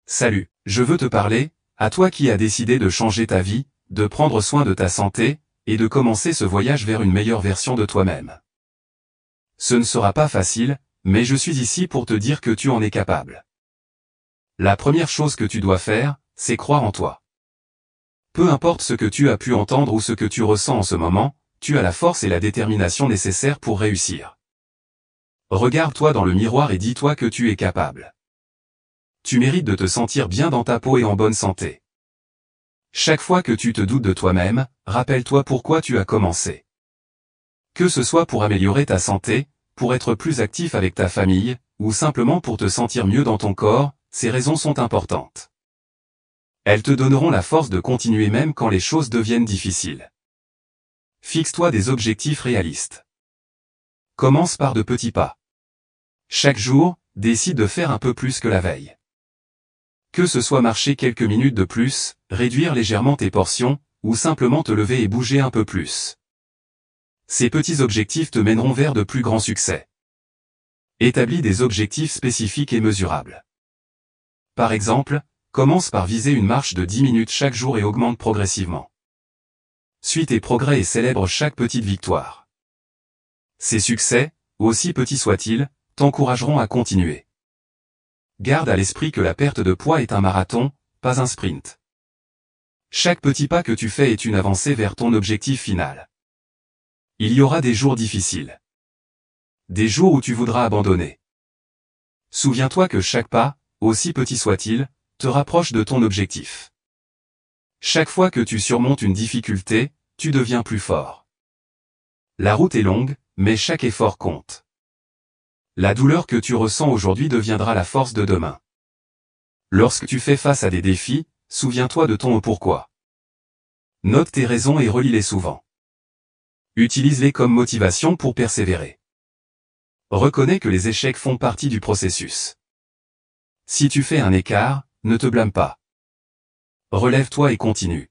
Salut, je veux te parler, à toi qui as décidé de changer ta vie, de prendre soin de ta santé, et de commencer ce voyage vers une meilleure version de toi-même. Ce ne sera pas facile, mais je suis ici pour te dire que tu en es capable. La première chose que tu dois faire, c'est croire en toi. Peu importe ce que tu as pu entendre ou ce que tu ressens en ce moment, tu as la force et la détermination nécessaires pour réussir. Regarde-toi dans le miroir et dis-toi que tu es capable. Tu mérites de te sentir bien dans ta peau et en bonne santé. Chaque fois que tu te doutes de toi-même, rappelle-toi pourquoi tu as commencé. Que ce soit pour améliorer ta santé, pour être plus actif avec ta famille, ou simplement pour te sentir mieux dans ton corps, ces raisons sont importantes. Elles te donneront la force de continuer même quand les choses deviennent difficiles. Fixe-toi des objectifs réalistes. Commence par de petits pas. Chaque jour, décide de faire un peu plus que la veille. Que ce soit marcher quelques minutes de plus, réduire légèrement tes portions, ou simplement te lever et bouger un peu plus. Ces petits objectifs te mèneront vers de plus grands succès. Établis des objectifs spécifiques et mesurables. Par exemple, commence par viser une marche de 10 minutes chaque jour et augmente progressivement. Suis tes progrès et célèbre chaque petite victoire. Ces succès, aussi petits soient-ils, t'encourageront à continuer. Garde à l'esprit que la perte de poids est un marathon, pas un sprint. Chaque petit pas que tu fais est une avancée vers ton objectif final. Il y aura des jours difficiles. Des jours où tu voudras abandonner. Souviens-toi que chaque pas, aussi petit soit-il, te rapproche de ton objectif. Chaque fois que tu surmontes une difficulté, tu deviens plus fort. La route est longue, mais chaque effort compte. La douleur que tu ressens aujourd'hui deviendra la force de demain. Lorsque tu fais face à des défis, souviens-toi de ton pourquoi. Note tes raisons et relis-les souvent. Utilise-les comme motivation pour persévérer. Reconnais que les échecs font partie du processus. Si tu fais un écart, ne te blâme pas. Relève-toi et continue.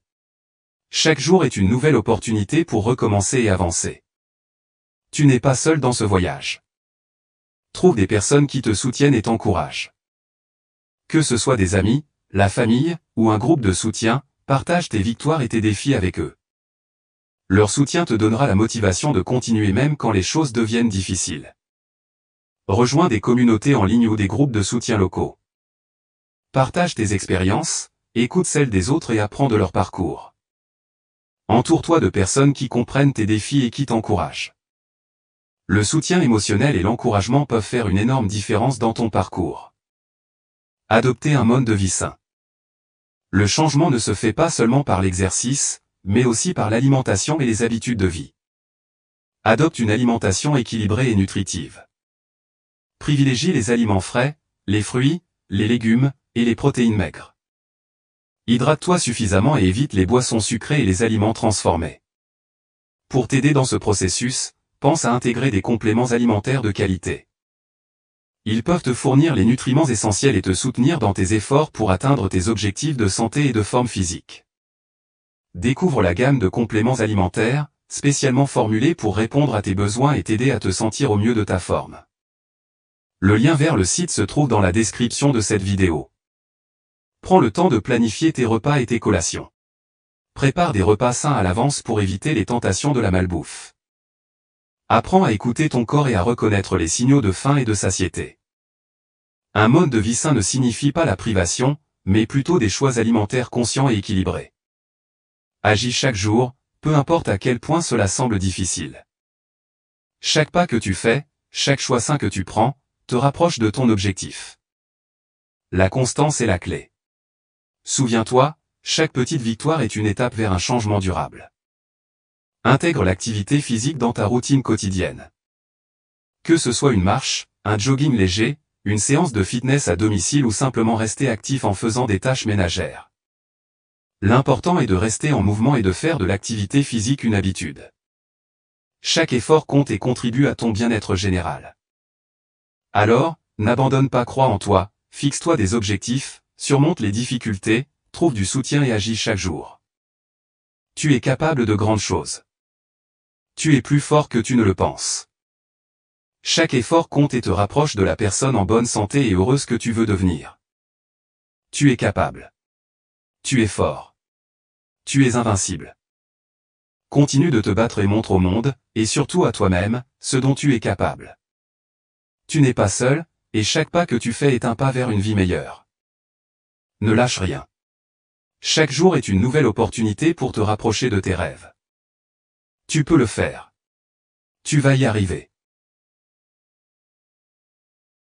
Chaque jour est une nouvelle opportunité pour recommencer et avancer. Tu n'es pas seul dans ce voyage. Trouve des personnes qui te soutiennent et t'encouragent. Que ce soit des amis, la famille, ou un groupe de soutien, partage tes victoires et tes défis avec eux. Leur soutien te donnera la motivation de continuer même quand les choses deviennent difficiles. Rejoins des communautés en ligne ou des groupes de soutien locaux. Partage tes expériences, écoute celles des autres et apprends de leur parcours. Entoure-toi de personnes qui comprennent tes défis et qui t'encouragent. Le soutien émotionnel et l'encouragement peuvent faire une énorme différence dans ton parcours. Adopter un mode de vie sain. Le changement ne se fait pas seulement par l'exercice, mais aussi par l'alimentation et les habitudes de vie. Adopte une alimentation équilibrée et nutritive. Privilégie les aliments frais, les fruits, les légumes, et les protéines maigres. Hydrate-toi suffisamment et évite les boissons sucrées et les aliments transformés. Pour t'aider dans ce processus, pense à intégrer des compléments alimentaires de qualité. Ils peuvent te fournir les nutriments essentiels et te soutenir dans tes efforts pour atteindre tes objectifs de santé et de forme physique. Découvre la gamme de compléments alimentaires, spécialement formulés pour répondre à tes besoins et t'aider à te sentir au mieux de ta forme. Le lien vers le site se trouve dans la description de cette vidéo. Prends le temps de planifier tes repas et tes collations. Prépare des repas sains à l'avance pour éviter les tentations de la malbouffe. Apprends à écouter ton corps et à reconnaître les signaux de faim et de satiété. Un mode de vie sain ne signifie pas la privation, mais plutôt des choix alimentaires conscients et équilibrés. Agis chaque jour, peu importe à quel point cela semble difficile. Chaque pas que tu fais, chaque choix sain que tu prends, te rapproche de ton objectif. La constance est la clé. Souviens-toi, chaque petite victoire est une étape vers un changement durable. Intègre l'activité physique dans ta routine quotidienne. Que ce soit une marche, un jogging léger, une séance de fitness à domicile ou simplement rester actif en faisant des tâches ménagères. L'important est de rester en mouvement et de faire de l'activité physique une habitude. Chaque effort compte et contribue à ton bien-être général. Alors, n'abandonne pas, crois en toi, fixe-toi des objectifs, surmonte les difficultés, trouve du soutien et agis chaque jour. Tu es capable de grandes choses. Tu es plus fort que tu ne le penses. Chaque effort compte et te rapproche de la personne en bonne santé et heureuse que tu veux devenir. Tu es capable. Tu es fort. Tu es invincible. Continue de te battre et montre au monde, et surtout à toi-même, ce dont tu es capable. Tu n'es pas seul, et chaque pas que tu fais est un pas vers une vie meilleure. Ne lâche rien. Chaque jour est une nouvelle opportunité pour te rapprocher de tes rêves. Tu peux le faire. Tu vas y arriver.